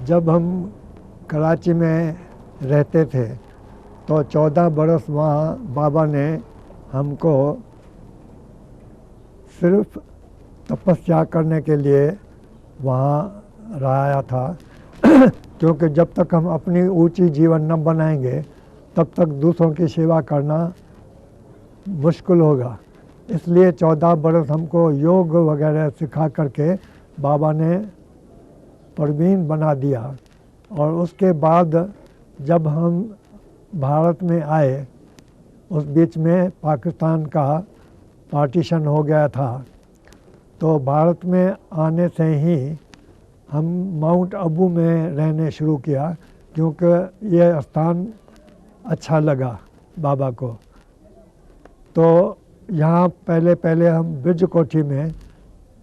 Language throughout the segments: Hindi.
जब हम कराची में रहते थे तो 14 बरस वहाँ बाबा ने हमको सिर्फ तपस्या करने के लिए वहाँ रहाया था क्योंकि जब तक हम अपनी ऊंची जीवन न बनाएंगे तब तक दूसरों की सेवा करना मुश्किल होगा। इसलिए 14 बरस हमको योग वगैरह सिखा करके बाबा ने प्रवीण बना दिया। और उसके बाद जब हम भारत में आए, उस बीच में पाकिस्तान का पार्टीशन हो गया था, तो भारत में आने से ही हम माउंट अबू में रहने शुरू किया क्योंकि ये स्थान अच्छा लगा बाबा को। तो यहाँ पहले हम ब्रिज कोठी में,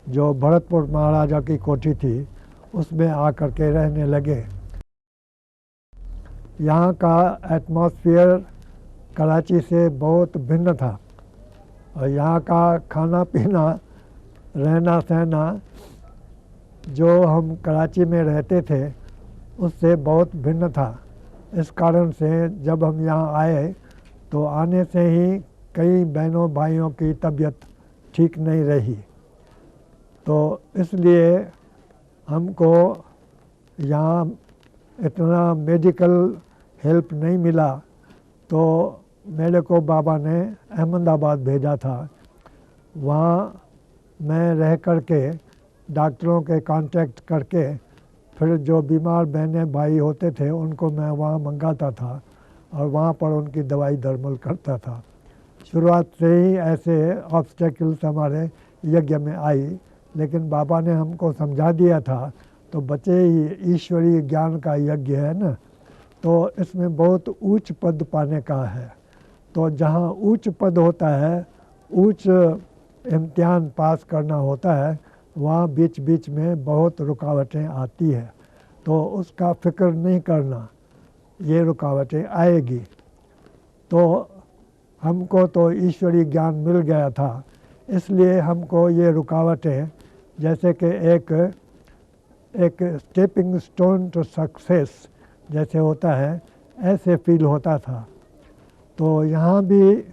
जो भरतपुर महाराजा की कोठी थी, उसमें आकर के रहने लगे। यहाँ का एटमॉस्फेयर कराची से बहुत भिन्न था और यहाँ का खाना पीना, रहना सहना जो हम कराची में रहते थे उससे बहुत भिन्न था। इस कारण से जब हम यहाँ आए तो आने से ही कई बहनों भाइयों की तबीयत ठीक नहीं रही, तो इसलिए हमको यहाँ इतना मेडिकल हेल्प नहीं मिला। तो मेरे को बाबा ने अहमदाबाद भेजा था। वहाँ मैं रह कर के डॉक्टरों के कांटेक्ट करके फिर जो बीमार बहनें भाई होते थे उनको मैं वहाँ मंगाता था और वहाँ पर उनकी दवाई दरमल करता था। शुरुआत से ही ऐसे ऑब्स्टेकल्स हमारे यज्ञ में आई, लेकिन बाबा ने हमको समझा दिया था तो बचे ही ईश्वरीय ज्ञान का यज्ञ है ना, तो इसमें बहुत उच्च पद पाने का है। तो जहाँ उच्च पद होता है, उच्च इम्तिहान पास करना होता है, वहाँ बीच बीच में बहुत रुकावटें आती है, तो उसका फिक्र नहीं करना, ये रुकावटें आएगी। तो हमको तो ईश्वरीय ज्ञान मिल गया था, इसलिए हमको ये रुकावटें जैसे कि एक स्टेपिंग स्टोन टू सक्सेस जैसे होता है, ऐसे फील होता था। तो यहाँ भी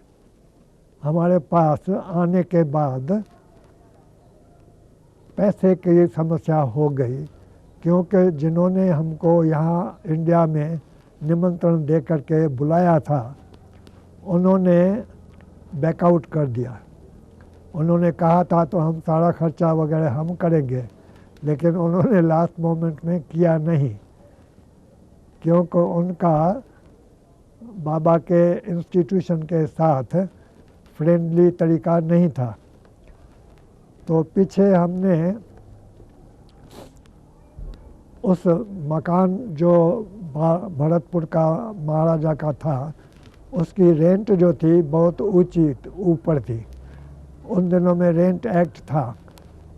हमारे पास आने के बाद पैसे की समस्या हो गई, क्योंकि जिन्होंने हमको यहाँ इंडिया में निमंत्रण दे करके बुलाया था उन्होंने बैकआउट कर दिया। उन्होंने कहा था तो हम सारा खर्चा वगैरह हम करेंगे, लेकिन उन्होंने लास्ट मोमेंट में किया नहीं, क्योंकि उनका बाबा के इंस्टीट्यूशन के साथ फ्रेंडली तरीका नहीं था। तो पीछे हमने उस मकान जो भरतपुर का महाराजा का था, उसकी रेंट जो थी बहुत ऊंची ऊपर थी। उन दिनों में रेंट एक्ट था,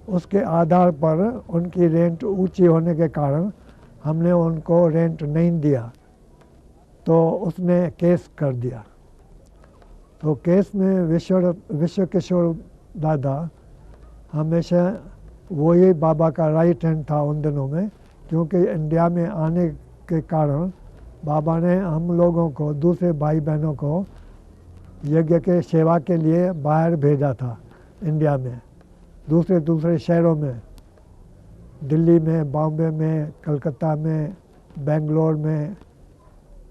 उसके आधार पर उनकी रेंट ऊंची होने के कारण हमने उनको रेंट नहीं दिया, तो उसने केस कर दिया। तो केस में विश्व किशोर दादा हमेशा वही बाबा का राइट हैंड था उन दिनों में, क्योंकि इंडिया में आने के कारण बाबा ने हम लोगों को, दूसरे भाई बहनों को यज्ञ के सेवा के लिए बाहर भेजा था इंडिया में, दूसरे शहरों में, दिल्ली में, बॉम्बे में, कलकत्ता में, बेंगलोर में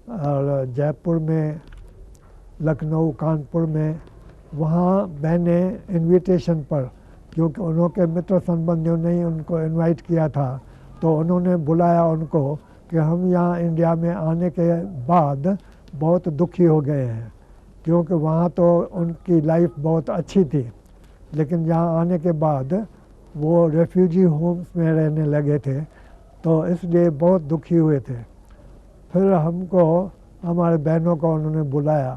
और जयपुर में, लखनऊ, कानपुर में। वहाँ बहनें इनविटेशन पर, क्योंकि उन्होंने मित्र संबंधियों ने ही उनको इनवाइट किया था, तो उन्होंने बुलाया उनको कि हम यहाँ इंडिया में आने के बाद बहुत दुखी हो गए हैं, क्योंकि वहाँ तो उनकी लाइफ बहुत अच्छी थी, लेकिन यहाँ आने के बाद वो रेफ्यूजी होम्स में रहने लगे थे, तो इसलिए बहुत दुखी हुए थे। फिर हमको, हमारे बहनों को उन्होंने बुलाया,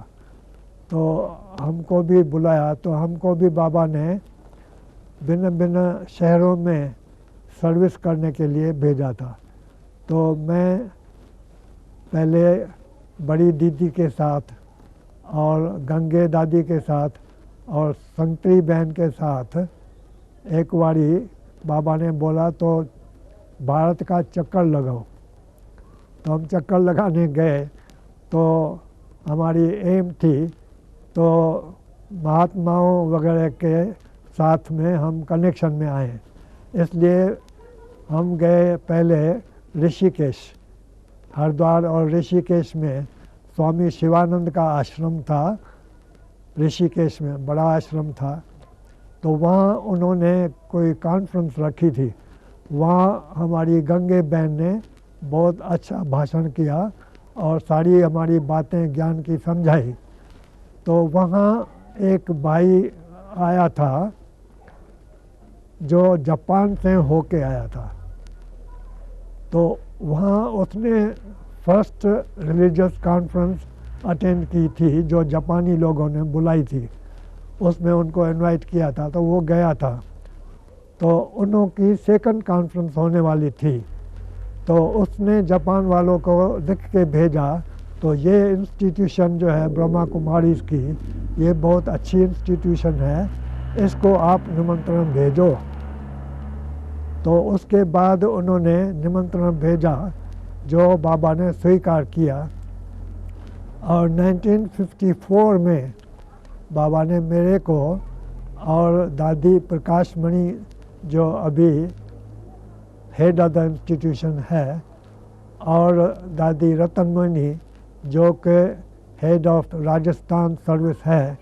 तो हमको भी बुलाया, तो हमको भी बाबा ने भिन्न भिन्न शहरों में सर्विस करने के लिए भेजा था। तो मैं पहले बड़ी दीदी के साथ और गंगे दादी के साथ और संतरी बहन के साथ एक बारी बाबा ने बोला तो भारत का चक्कर लगाओ। तो हम चक्कर लगाने गए। तो हमारी एम थी तो महात्माओं वगैरह के साथ में हम कनेक्शन में आए, इसलिए हम गए पहले ऋषिकेश। हरिद्वार और ऋषिकेश में स्वामी शिवानंद का आश्रम था, ऋषिकेश में बड़ा आश्रम था। तो वहाँ उन्होंने कोई कॉन्फ्रेंस रखी थी, वहाँ हमारी गंगे बहन ने बहुत अच्छा भाषण किया और सारी हमारी बातें ज्ञान की समझाई। तो वहाँ एक भाई आया था जो जापान से होके आया था। तो वहाँ उसने फर्स्ट रिलीजियस कॉन्फ्रेंस अटेंड की थी जो जापानी लोगों ने बुलाई थी, उसमें उनको इनवाइट किया था, तो वो गया था। तो उन्हों की सेकंड कॉन्फ्रेंस होने वाली थी, तो उसने जापान वालों को लिख के भेजा, तो ये इंस्टीट्यूशन जो है ब्रह्मा कुमारीज की, ये बहुत अच्छी इंस्टीट्यूशन है, इसको आप निमंत्रण भेजो। तो उसके बाद उन्होंने निमंत्रण भेजा जो बाबा ने स्वीकार किया। और 1954 में बाबा ने मेरे को और दादी प्रकाश मणि जो अभी हेड ऑफ द इंस्टीट्यूशन है, और दादी रतनमणि जो कि हेड ऑफ राजस्थान सर्विस है,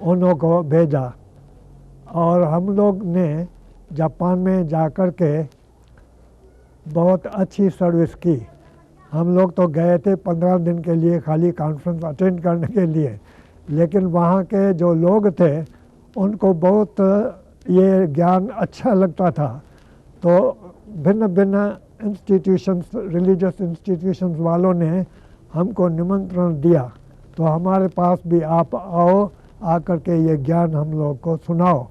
उन्हों को भेजा। और हम लोग ने जापान में जाकर के बहुत अच्छी सर्विस की। हम लोग तो गए थे 15 दिन के लिए खाली कॉन्फ्रेंस अटेंड करने के लिए, लेकिन वहाँ के जो लोग थे उनको बहुत ये ज्ञान अच्छा लगता था। तो भिन्न भिन्न इंस्टीट्यूशंस, रिलीजियस इंस्टीट्यूशंस वालों ने हमको निमंत्रण दिया, तो हमारे पास भी आप आओ, आकर के ये ज्ञान हम लोग को सुनाओ।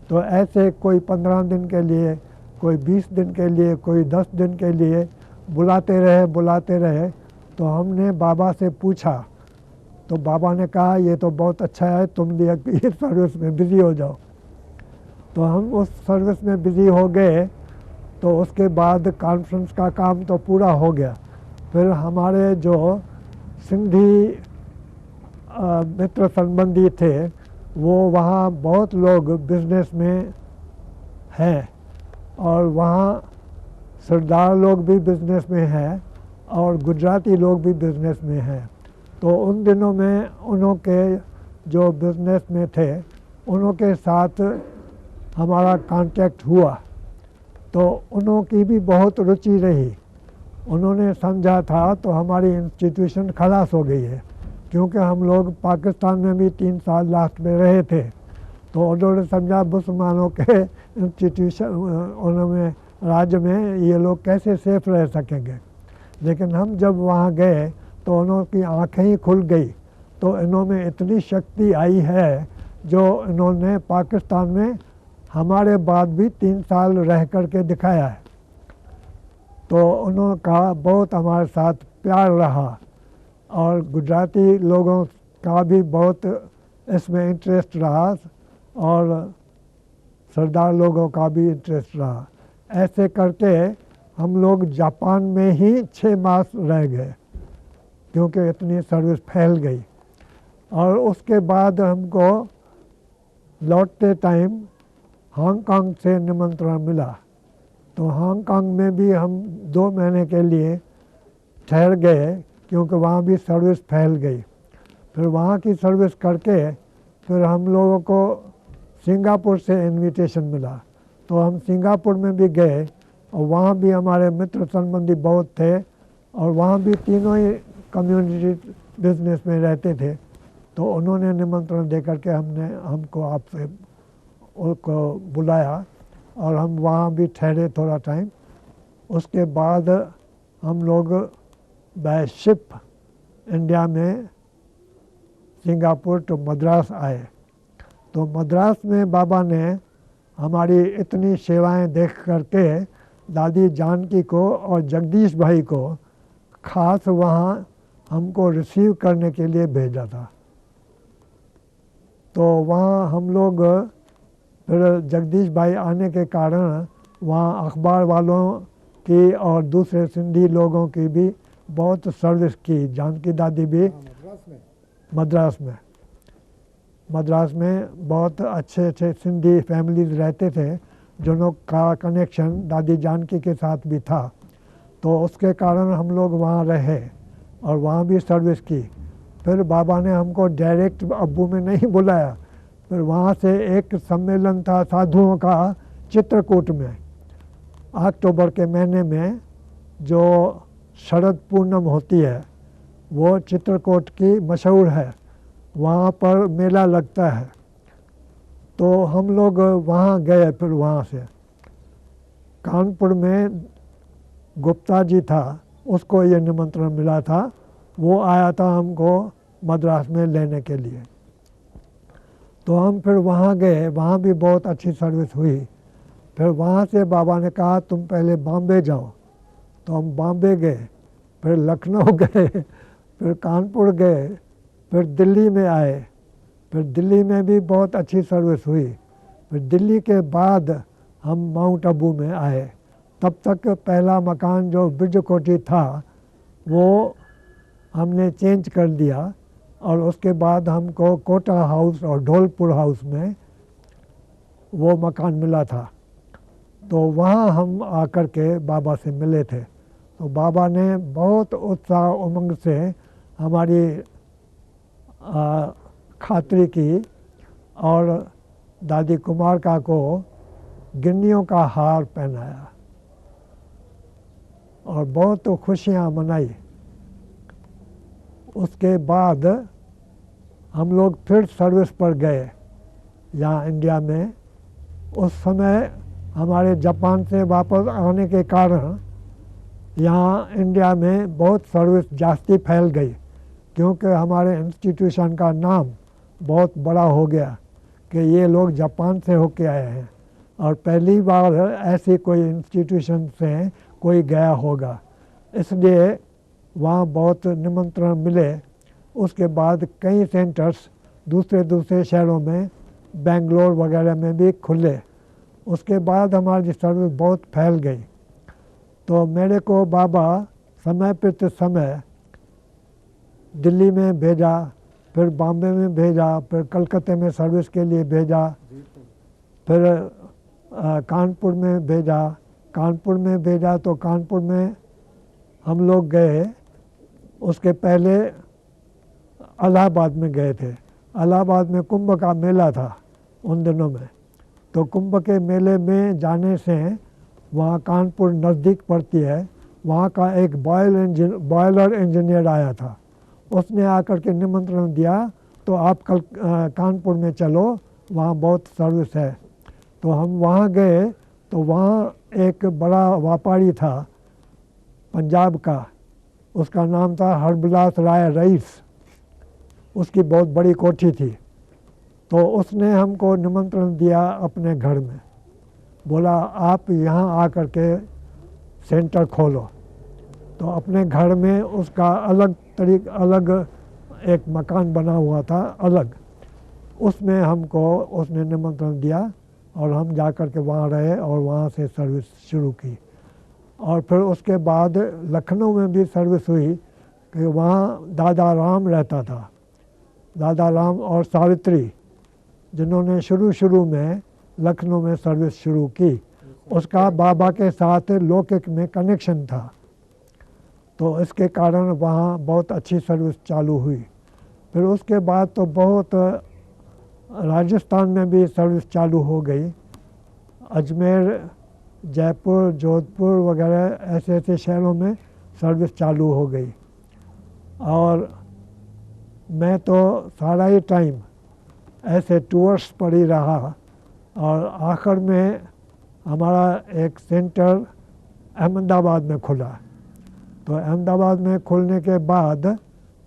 तो ऐसे कोई 15 दिन के लिए, कोई 20 दिन के लिए, कोई 10 दिन के लिए बुलाते रहे। तो हमने बाबा से पूछा, तो बाबा ने कहा ये तो बहुत अच्छा है, तुम भी इस सर्विस में बिज़ी हो जाओ। तो हम उस सर्विस में बिज़ी हो गए। तो उसके बाद कॉन्फ्रेंस का काम तो पूरा हो गया। फिर हमारे जो सिंधी मित्र संबंधी थे, वो वहाँ बहुत लोग बिजनेस में हैं, और वहाँ सरदार लोग भी बिजनेस में हैं और गुजराती लोग भी बिजनेस में हैं। तो उन दिनों में उन्हों के जो बिजनेस में थे, उन्हों के साथ हमारा कांटेक्ट हुआ। तो उन्हों की भी बहुत रुचि रही। उन्होंने समझा था तो हमारी इंस्टीट्यूशन खलास हो गई है, क्योंकि हम लोग पाकिस्तान में भी 3 साल लास्ट में रहे थे। तो उन्होंने समझा मुसलमानों के इंस्टीट्यूशन उन्होंने राज्य में ये लोग कैसे सेफ रह सकेंगे। लेकिन हम जब वहाँ गए तो उन्हों की आँखें ही खुल गई। तो इन्हों में इतनी शक्ति आई है जो इन्होंने पाकिस्तान में हमारे बाद भी 3 साल रह कर के दिखाया है। तो उन्होंने बहुत हमारे साथ प्यार रहा, और गुजराती लोगों का भी बहुत इसमें इंटरेस्ट रहा, और सरदार लोगों का भी इंटरेस्ट रहा। ऐसे करके हम लोग जापान में ही 6 मास रह गए, क्योंकि इतनी सर्विस फैल गई। और उसके बाद हमको लौटते टाइम हांगकांग से निमंत्रण मिला। तो हांगकांग में भी हम 2 महीने के लिए ठहर गए, क्योंकि वहाँ भी सर्विस फैल गई। फिर वहाँ की सर्विस करके फिर हम लोगों को सिंगापुर से इनविटेशन मिला। तो हम सिंगापुर में भी गए, और वहाँ भी हमारे मित्र संबंधी बहुत थे, और वहाँ भी तीनों ही कम्युनिटी बिजनेस में रहते थे। तो उन्होंने निमंत्रण दे करके हमको आपसे उनको बुलाया, और हम वहाँ भी ठहरे थोड़ा टाइम। उसके बाद हम लोग बाय शिप इंडिया में सिंगापुर टू मद्रास आए। तो मद्रास में बाबा ने हमारी इतनी सेवाएं देख करके दादी जानकी को और जगदीश भाई को खास वहाँ हमको रिसीव करने के लिए भेजा था। तो वहाँ हम लोग फिर जगदीश भाई आने के कारण वहाँ अखबार वालों की और दूसरे सिंधी लोगों की भी बहुत सर्विस की। जानकी दादी भी मद्रास में बहुत अच्छे अच्छे सिंधी फैमिलीज रहते थे जिनों का कनेक्शन दादी जानकी के साथ भी था। तो उसके कारण हम लोग वहाँ रहे और वहाँ भी सर्विस की। फिर बाबा ने हमको डायरेक्ट अब्बू में नहीं बुलाया, फिर वहाँ से एक सम्मेलन था साधुओं का चित्रकूट में, अक्टूबर के महीने में जो शरद पूर्णिमा होती है वो चित्रकूट की मशहूर है, वहाँ पर मेला लगता है। तो हम लोग वहाँ गए। फिर वहाँ से कानपुर में गुप्ता जी था, उसको ये निमंत्रण मिला था, वो आया था हमको मद्रास में लेने के लिए। तो हम फिर वहाँ गए, वहाँ भी बहुत अच्छी सर्विस हुई। फिर वहाँ से बाबा ने कहा तुम पहले बॉम्बे जाओ, तो हम बॉम्बे गए, फिर लखनऊ गए, फिर कानपुर गए, फिर दिल्ली में आए, फिर दिल्ली में भी बहुत अच्छी सर्विस हुई। फिर दिल्ली के बाद हम माउंट आबू में आए। तब तक पहला मकान जो ब्रिज कोठी था वो हमने चेंज कर दिया और उसके बाद हमको कोटा हाउस और ढोलपुर हाउस में वो मकान मिला था। तो वहाँ हम आकर के बाबा से मिले थे। तो बाबा ने बहुत उत्साह उमंग से हमारी खातिरी की और दादी कुमारिका को गिन्नियों का हार पहनाया और बहुत खुशियाँ मनाई। उसके बाद हम लोग फिर सर्विस पर गए यहाँ इंडिया में। उस समय हमारे जापान से वापस आने के कारण यहाँ इंडिया में बहुत सर्विस जास्ती फैल गई, क्योंकि हमारे इंस्टीट्यूशन का नाम बहुत बड़ा हो गया कि ये लोग जापान से होके आए हैं और पहली बार ऐसी कोई इंस्टीट्यूशन से कोई गया होगा, इसलिए वहाँ बहुत निमंत्रण मिले। उसके बाद कई सेंटर्स दूसरे शहरों में, बेंगलोर वगैरह में भी खुले। उसके बाद हमारी सर्विस बहुत फैल गई। तो मेरे को बाबा समय पे समय दिल्ली में भेजा, फिर बॉम्बे में भेजा, फिर कलकत्ते में सर्विस के लिए भेजा, फिर कानपुर में भेजा। तो कानपुर में हम लोग गए। उसके पहले इलाहाबाद में गए थे। इलाहाबाद में कुंभ का मेला था उन दिनों में। तो कुंभ के मेले में जाने से वहाँ कानपुर नज़दीक पड़ती है, वहाँ का एक बॉयलर इंजीनियर आया था। उसने आकर के निमंत्रण दिया तो आप कल कानपुर में चलो, वहाँ बहुत सर्विस है। तो हम वहाँ गए तो वहाँ एक बड़ा व्यापारी था पंजाब का, उसका नाम था हरबिलास राय रईस। उसकी बहुत बड़ी कोठी थी। तो उसने हमको निमंत्रण दिया अपने घर में, बोला आप यहाँ आकर के सेंटर खोलो। तो अपने घर में उसका अलग एक मकान बना हुआ था अलग, उसमें हमको उसने निमंत्रण दिया और हम जाकर के वहाँ रहे और वहाँ से सर्विस शुरू की। और फिर उसके बाद लखनऊ में भी सर्विस हुई कि वहाँ दादा राम रहता था। दादा राम और सावित्री जिन्होंने शुरू में लखनऊ में सर्विस शुरू की, उसका बाबा के साथ लौकिक में कनेक्शन था। तो इसके कारण वहाँ बहुत अच्छी सर्विस चालू हुई। फिर उसके बाद तो बहुत राजस्थान में भी सर्विस चालू हो गई। अजमेर, जयपुर, जोधपुर वगैरह ऐसे शहरों में सर्विस चालू हो गई। और मैं तो सारा ही टाइम ऐसे टूर्स पर ही रहा और आखिर में हमारा एक सेंटर अहमदाबाद में खुला। तो अहमदाबाद में खुलने के बाद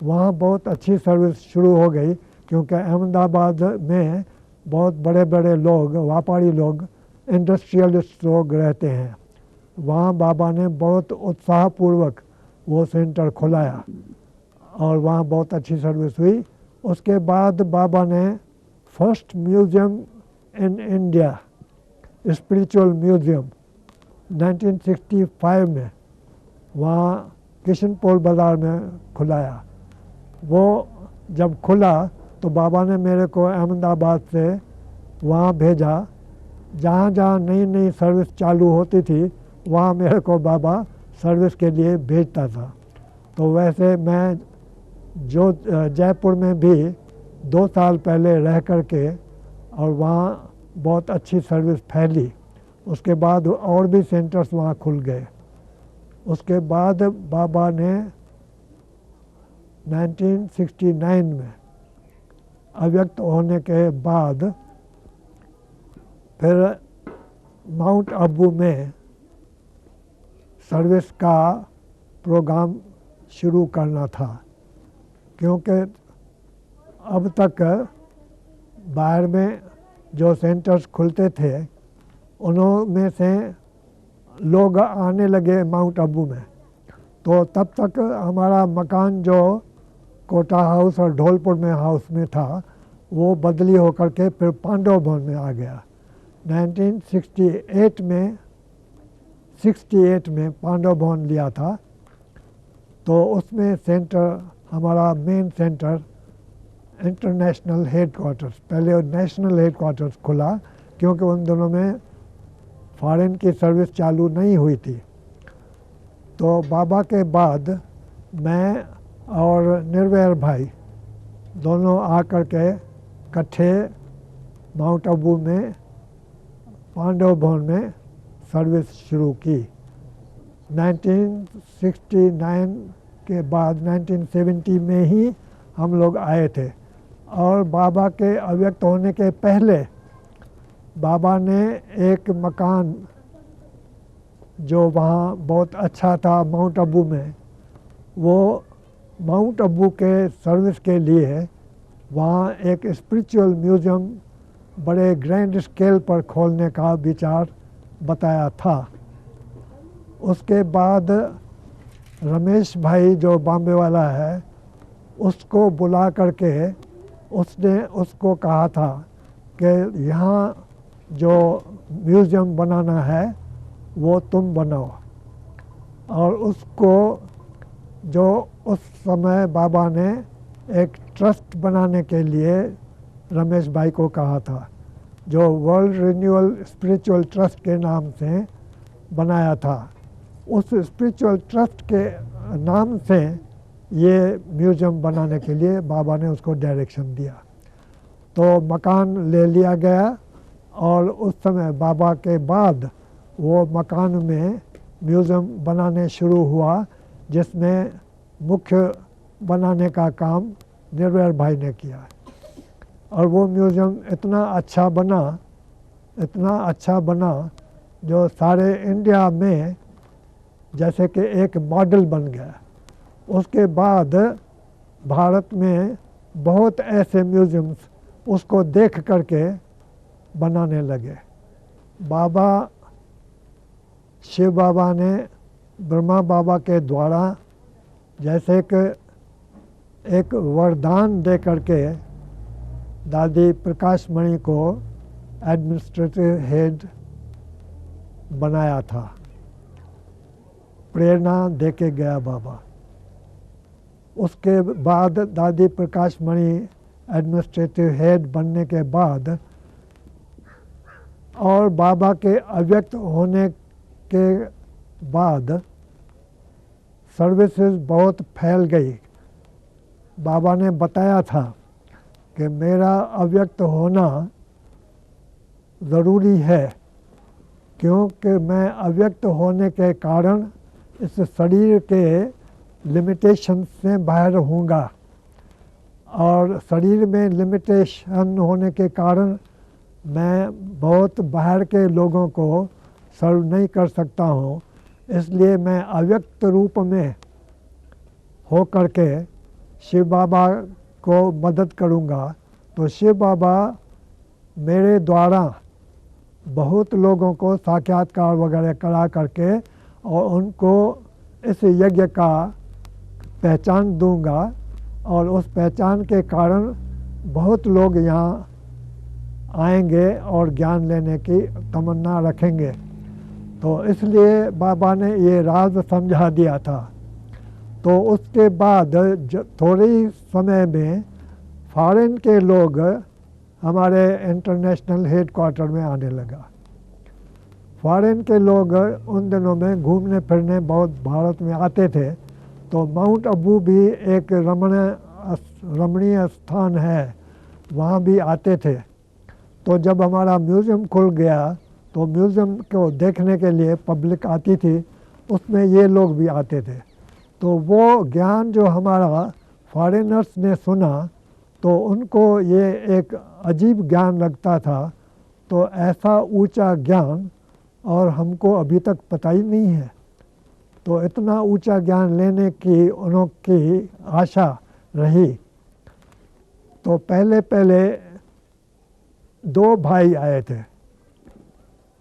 वहाँ बहुत अच्छी सर्विस शुरू हो गई, क्योंकि अहमदाबाद में बहुत बड़े बड़े लोग, व्यापारी लोग, इंडस्ट्रियलिस्ट लोग रहते हैं। वहाँ बाबा ने बहुत उत्साहपूर्वक वो सेंटर खुलाया और वहाँ बहुत अच्छी सर्विस हुई। उसके बाद बाबा ने first museum in India, spiritual museum, 1965 में वहाँ किशनपोल बाज़ार में खुलाया। वो जब खुला तो बाबा ने मेरे को अहमदाबाद से वहाँ भेजा। जहाँ जहाँ नई नई सर्विस चालू होती थी वहाँ मेरे को बाबा सर्विस के लिए भेजता था। तो वैसे मैं जो जयपुर में भी 2 साल पहले रह कर के और वहाँ बहुत अच्छी सर्विस फैली। उसके बाद और भी सेंटर्स वहाँ खुल गए। उसके बाद बाबा ने 1969 में अव्यक्त होने के बाद फिर माउंट आबू में सर्विस का प्रोग्राम शुरू करना था, क्योंकि अब तक बाहर में जो सेंटर्स खुलते थे उनमें से लोग आने लगे माउंट आबू में। तो तब तक हमारा मकान जो कोटा हाउस और धौलपुर में हाउस में था वो बदली होकर के फिर पांडव भवन में आ गया। 1968 में पांडव भवन लिया था। तो उसमें सेंटर हमारा मेन सेंटर इंटरनेशनल हेडक्वार्टर्स, पहले नेशनल हेडक्वार्टर्स खुला क्योंकि उन दोनों में फॉरेन की सर्विस चालू नहीं हुई थी। तो बाबा के बाद मैं और निर्वैर भाई दोनों आकर के इकट्ठे माउंट आबू में पांडव भवन में सर्विस शुरू की। 1969 के बाद 1970 में ही हम लोग आए थे। और बाबा के अव्यक्त होने के पहले बाबा ने एक मकान जो वहाँ बहुत अच्छा था माउंट आबू में, वो माउंट आबू के सर्विस के लिए वहाँ एक स्पिरिचुअल म्यूज़ियम बड़े ग्रैंड स्केल पर खोलने का विचार बताया था। उसके बाद रमेश भाई जो बॉम्बे वाला है उसको बुला करके उसने उसको कहा था कि यहाँ जो म्यूज़ियम बनाना है वो तुम बनाओ। और उसको जो उस समय बाबा ने एक ट्रस्ट बनाने के लिए रमेश भाई को कहा था, जो वर्ल्ड रिन्यूअल स्पिरिचुअल ट्रस्ट के नाम से बनाया था। उस स्पिरिचुअल ट्रस्ट के नाम से ये म्यूज़ियम बनाने के लिए बाबा ने उसको डायरेक्शन दिया। तो मकान ले लिया गया और उस समय बाबा के बाद वो मकान में म्यूज़ियम बनाने शुरू हुआ, जिसमें मुख्य बनाने का काम निर्वैर भाई ने किया। और वो म्यूज़ियम इतना अच्छा बना जो सारे इंडिया में जैसे कि एक मॉडल बन गया। उसके बाद भारत में बहुत ऐसे म्यूज़ियम्स उसको देख करके बनाने लगे। शिव बाबा ने ब्रह्मा बाबा के द्वारा जैसे कि एक वरदान दे करके दादी प्रकाश मणि को एडमिनिस्ट्रेटिव हेड बनाया था, प्रेरणा दे के गया बाबा। उसके बाद दादी प्रकाश मणि एडमिनिस्ट्रेटिव हेड बनने के बाद और बाबा के अव्यक्त होने के बाद सर्विसेज बहुत फैल गई। बाबा ने बताया था कि मेरा अव्यक्त होना ज़रूरी है, क्योंकि मैं अव्यक्त होने के कारण इस शरीर के लिमिटेशन से बाहर रहूँगा। और शरीर में लिमिटेशन होने के कारण मैं बहुत बाहर के लोगों को सर्व नहीं कर सकता हूँ। इसलिए मैं अव्यक्त रूप में हो करके शिव बाबा को मदद करूँगा। तो शिव बाबा मेरे द्वारा बहुत लोगों को साक्षात्कार वगैरह करा करके और उनको इस यज्ञ का पहचान दूंगा। और उस पहचान के कारण बहुत लोग यहाँ आएंगे और ज्ञान लेने की तमन्ना रखेंगे। तो इसलिए बाबा ने ये राज समझा दिया था। तो उसके बाद थोड़े ही समय में फॉरेन के लोग हमारे इंटरनेशनल हेडक्वार्टर में आने लगा। फॉरेन के लोग उन दिनों में घूमने फिरने बहुत भारत में आते थे, तो माउंट आबू भी एक रमणीय स्थान है, वहाँ भी आते थे। तो जब हमारा म्यूज़ियम खुल गया तो म्यूज़ियम को देखने के लिए पब्लिक आती थी, उसमें ये लोग भी आते थे। तो वो ज्ञान जो हमारा फॉरेनर्स ने सुना तो उनको ये एक अजीब ज्ञान लगता था। तो ऐसा ऊंचा ज्ञान और हमको अभी तक पता ही नहीं है। तो इतना ऊंचा ज्ञान लेने की उनकी आशा रही। तो पहले पहले दो भाई आए थे।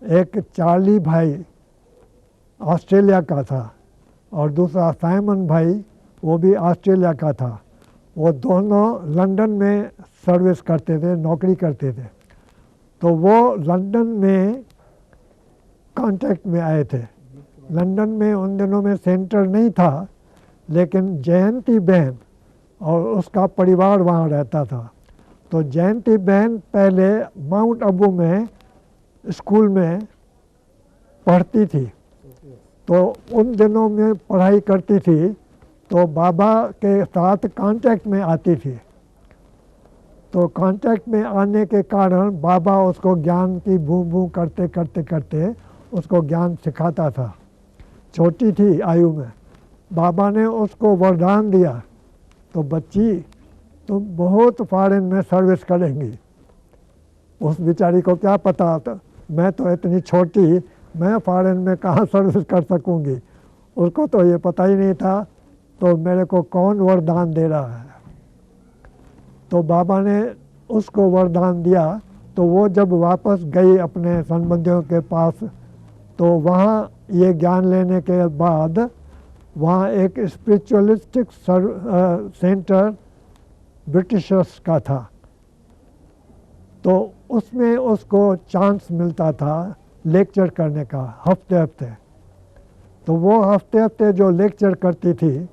एक चार्ली भाई ऑस्ट्रेलिया का था और दूसरा साइमन भाई, वो भी ऑस्ट्रेलिया का था। वो दोनों लंदन में सर्विस करते थे, नौकरी करते थे। तो वो लंदन में कांटेक्ट में आए थे। लंदन में उन दिनों में सेंटर नहीं था, लेकिन जयंती बहन और उसका परिवार वहाँ रहता था। तो जयंती बहन पहले माउंट आबू में स्कूल में पढ़ती थी, तो उन दिनों में पढ़ाई करती थी, तो बाबा के साथ कांटेक्ट में आती थी। तो कांटेक्ट में आने के कारण बाबा उसको ज्ञान की बूँ बूँ करते करते करते उसको ज्ञान सिखाता था। छोटी थी आयु में, बाबा ने उसको वरदान दिया, तो बच्ची तुम बहुत फॉरेन में सर्विस करेंगी। उस बेचारी को क्या पता था, मैं तो इतनी छोटी, मैं फॉरेन में कहाँ सर्विस कर सकूँगी। उसको तो ये पता ही नहीं था तो मेरे को कौन वरदान दे रहा है। तो बाबा ने उसको वरदान दिया। तो वो जब वापस गई अपने संबंधियों के पास, तो वहाँ ये ज्ञान लेने के बाद वहाँ एक स्पिरिचुअलिस्टिक सेंटर ब्रिटिशर्स का था। तो उसमें उसको चांस मिलता था लेक्चर करने का हफ्ते हफ्ते। तो वो हफ्ते हफ्ते जो लेक्चर करती थी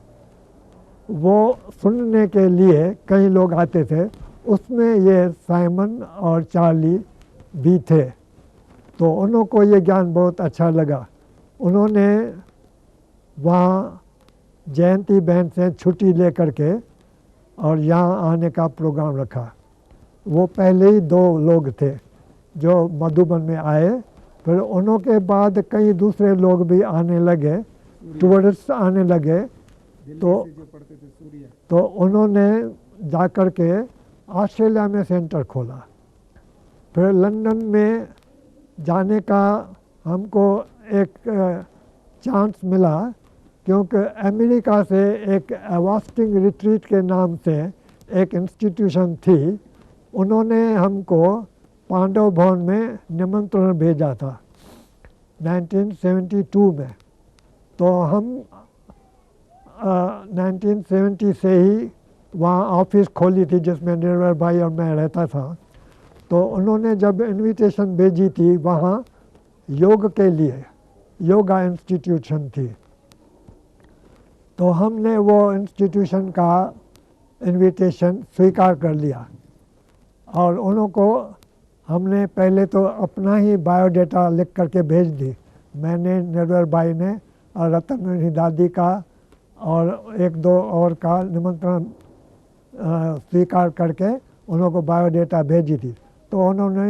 वो सुनने के लिए कई लोग आते थे। उसमें ये साइमन और चार्ली भी थे। तो उन्हों को ये ज्ञान बहुत अच्छा लगा। उन्होंने वहाँ जयंती बहन से छुट्टी ले करके और यहाँ आने का प्रोग्राम रखा। वो पहले ही दो लोग थे जो मधुबन में आए, फिर उन्हों के बाद कई दूसरे लोग भी आने लगे, टूरिस्ट आने लगे। तो उन्होंने जा कर के ऑस्ट्रेलिया में सेंटर खोला। फिर लंदन में जाने का हमको एक चांस मिला, क्योंकि अमेरिका से एक अवास्टिंग रिट्रीट के नाम से एक इंस्टीट्यूशन थी। उन्होंने हमको पांडव भवन में निमंत्रण भेजा था 1972 में। तो हम 1970 से ही वहाँ ऑफिस खोली थी जिसमें निर्मल भाई और मैं रहता था। तो उन्होंने जब इनविटेशन भेजी थी, वहाँ योग के लिए योगा इंस्टीट्यूशन थी। तो हमने वो इंस्टीट्यूशन का इनविटेशन स्वीकार कर लिया और उन्हों को हमने पहले तो अपना ही बायोडाटा लिख करके भेज दी। मैंने, निर्मल भाई ने और रतन दादी का और एक दो और का निमंत्रण स्वीकार करके उन्हों को बायोडाटा भेजी थी। तो उन्होंने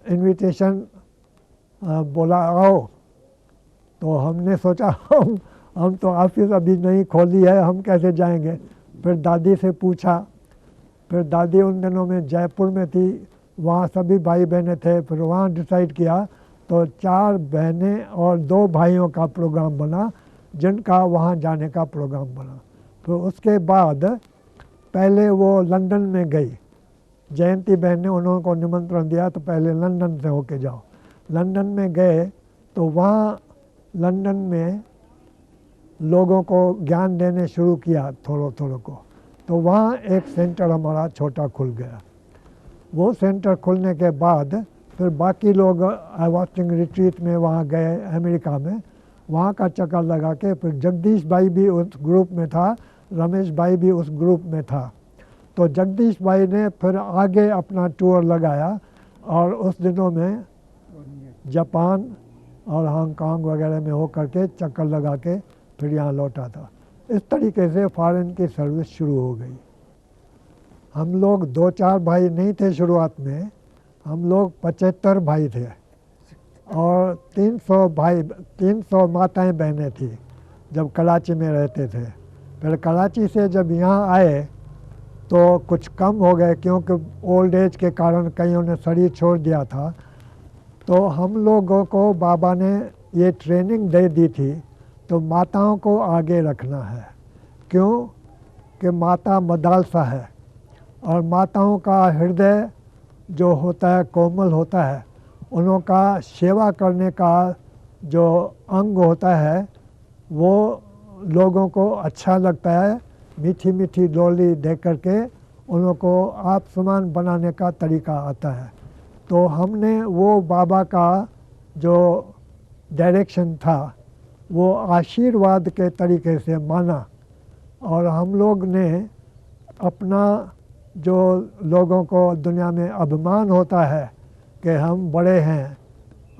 इनविटेशन बोला आओ। तो हमने सोचा हम तो ऑफिस अभी नहीं खोली है, हम कैसे जाएंगे। फिर दादी से पूछा। फिर दादी उन दिनों में जयपुर में थी, वहाँ सभी भाई बहनें थे। फिर वहाँ डिसाइड किया तो 4 बहनें और 2 भाइयों का प्रोग्राम बना, जिनका वहाँ जाने का प्रोग्राम बना। फिर उसके बाद पहले वो लंदन में गई। जयंती बहन ने उन्होंने को निमंत्रण दिया तो पहले लंदन से होके जाओ। लंदन में गए तो वहाँ लंदन में लोगों को ज्ञान देने शुरू किया थोड़ो थोड़ो को। तो वहाँ एक सेंटर हमारा छोटा खुल गया। वो सेंटर खुलने के बाद फिर बाकी लोग वास्टिंग रिट्रीट में वहाँ गए अमेरिका में। वहाँ का चक्कर लगा के फिर जगदीश भाई भी उस ग्रुप में था, रमेश भाई भी उस ग्रुप में था। तो जगदीश भाई ने फिर आगे अपना टूर लगाया और उस दिनों में जापान और हांगकांग वगैरह में हो करके चक्कर लगा के फिर यहाँ लौटा था। इस तरीके से फॉरेन की सर्विस शुरू हो गई। हम लोग 2-4 भाई नहीं थे शुरुआत में, हम लोग 75 भाई थे और 300 माताएं बहनें थी जब कराची में रहते थे। फिर कराची से जब यहाँ आए तो कुछ कम हो गए क्योंकि ओल्ड एज के कारण कईयों ने शरीर छोड़ दिया था। तो हम लोगों को बाबा ने ये ट्रेनिंग दे दी थी तो माताओं को आगे रखना है, क्यों कि माता मदालसा है और माताओं का हृदय जो होता है कोमल होता है, उन्हों का सेवा करने का जो अंग होता है वो लोगों को अच्छा लगता है। मीठी मीठी डोली दे करके उन्हों को आप समान बनाने का तरीका आता है। तो हमने वो बाबा का जो डायरेक्शन था वो आशीर्वाद के तरीके से माना और हम लोग ने अपना जो लोगों को दुनिया में अभिमान होता है कि हम बड़े हैं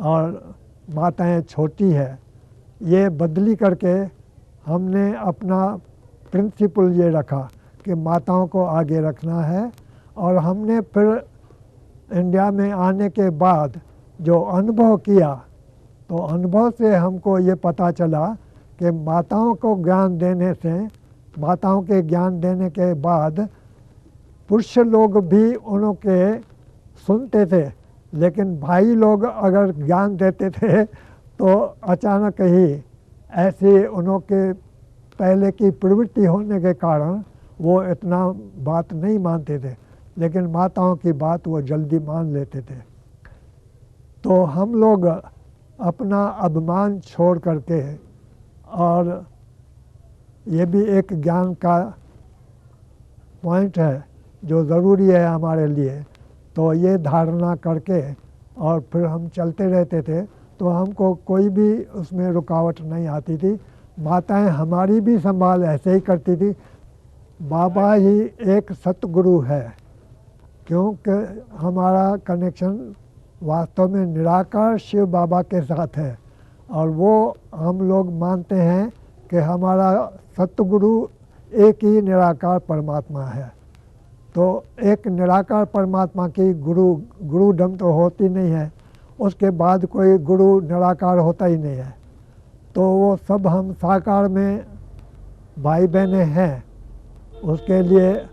और माताएं छोटी है, ये बदली करके हमने अपना प्रिंसिपल ये रखा कि माताओं को आगे रखना है। और हमने फिर इंडिया में आने के बाद जो अनुभव किया तो अनुभव से हमको ये पता चला कि माताओं को ज्ञान देने से, माताओं के ज्ञान देने के बाद पुरुष लोग भी उनके सुनते थे, लेकिन भाई लोग अगर ज्ञान देते थे तो अचानक ही ऐसी उनके पहले की प्रवृत्ति होने के कारण वो इतना बात नहीं मानते थे, लेकिन माताओं की बात वो जल्दी मान लेते थे। तो हम लोग अपना अभिमान छोड़ करके, और ये भी एक ज्ञान का पॉइंट है जो ज़रूरी है हमारे लिए, तो ये धारणा करके और फिर हम चलते रहते थे तो हमको कोई भी उसमें रुकावट नहीं आती थी। माताएं हमारी भी संभाल ऐसे ही करती थी। बाबा ही एक सतगुरु है, क्योंकि हमारा कनेक्शन वास्तव में निराकार शिव बाबा के साथ है और वो हम लोग मानते हैं कि हमारा सतगुरु एक ही निराकार परमात्मा है। तो एक निराकार परमात्मा की गुरुडम तो होती नहीं है, उसके बाद कोई गुरु निराकार होता ही नहीं है। तो वो सब हम साकार में भाई बहने हैं, उसके लिए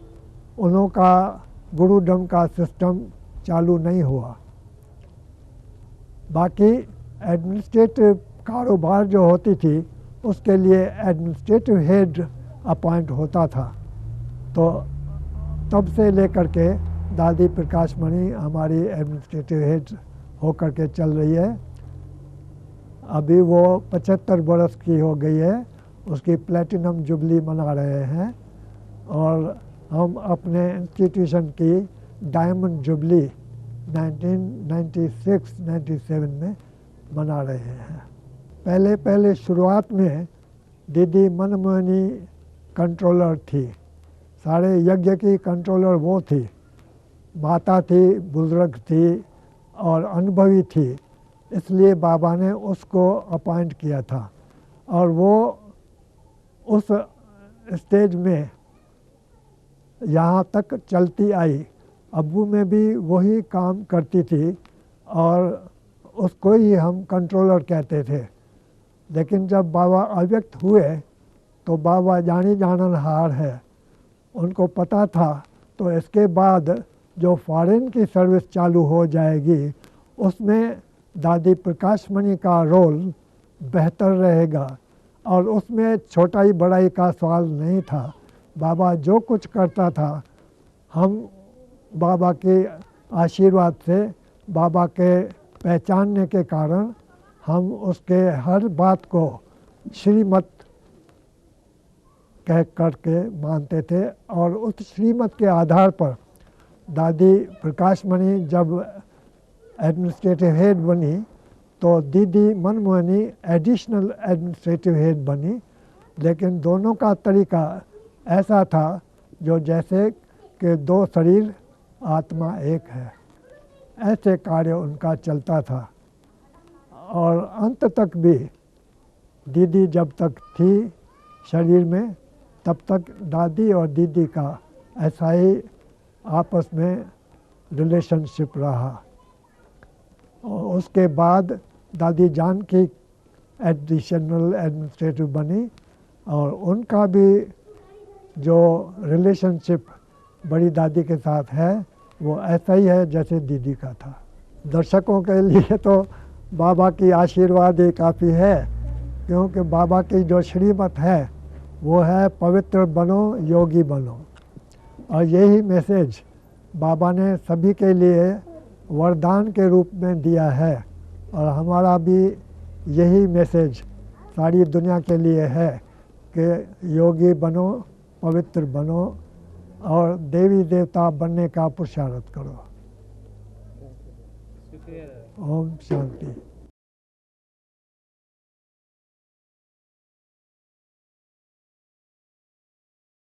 उन्हों का गुरुडम का सिस्टम चालू नहीं हुआ। बाकी एडमिनिस्ट्रेटिव कारोबार जो होती थी उसके लिए एडमिनिस्ट्रेटिव हेड अपॉइंट होता था। तो तब से लेकर के दादी प्रकाश मणि हमारी एडमिनिस्ट्रेटिव हेड होकर के चल रही है। अभी वो 75 बरस की हो गई है, उसकी प्लेटिनम जुबली मना रहे हैं और हम अपने इंस्टीट्यूशन की डायमंड जुबली 1996-97 में मना रहे हैं। पहले शुरुआत में दीदी मनमोहनी कंट्रोलर थी, सारे यज्ञ की कंट्रोलर वो थी। माता थी, बुजुर्ग थी और अनुभवी थी, इसलिए बाबा ने उसको अपॉइंट किया था और वो उस स्टेज में यहाँ तक चलती आई। अब्बू में भी वही काम करती थी और उसको ही हम कंट्रोलर कहते थे। लेकिन जब बाबा अव्यक्त हुए तो बाबा जानी जाननहार है, उनको पता था तो इसके बाद जो फॉरेन की सर्विस चालू हो जाएगी उसमें दादी प्रकाश मणि का रोल बेहतर रहेगा और उसमें छोटाई बड़ाई का सवाल नहीं था। बाबा जो कुछ करता था, हम बाबा के आशीर्वाद से, बाबा के पहचानने के कारण हम उसके हर बात को श्रीमत कह करके मानते थे और उस श्रीमत के आधार पर दादी प्रकाश मणि जब एडमिनिस्ट्रेटिव हेड बनी तो दीदी मनमोहनी एडिशनल एडमिनिस्ट्रेटिव हेड बनी, लेकिन दोनों का तरीका ऐसा था जो जैसे कि दो शरीर आत्मा एक है, ऐसे कार्य उनका चलता था। और अंत तक भी दीदी जब तक थी शरीर में, तब तक दादी और दीदी का ऐसा ही आपस में रिलेशनशिप रहा। और उसके बाद दादी जानकी एडिशनल एडमिनिस्ट्रेटिव बनी और उनका भी जो रिलेशनशिप बड़ी दादी के साथ है वो ऐसा ही है जैसे दीदी का था। दर्शकों के लिए तो बाबा की आशीर्वाद ही काफ़ी है, क्योंकि बाबा की जो श्रीमत है वो है पवित्र बनो योगी बनो, और यही मैसेज बाबा ने सभी के लिए वरदान के रूप में दिया है। और हमारा भी यही मैसेज सारी दुनिया के लिए है कि योगी बनो, पवित्र बनो और देवी देवता बनने का पुरुषार्थ करो। ओम शांति।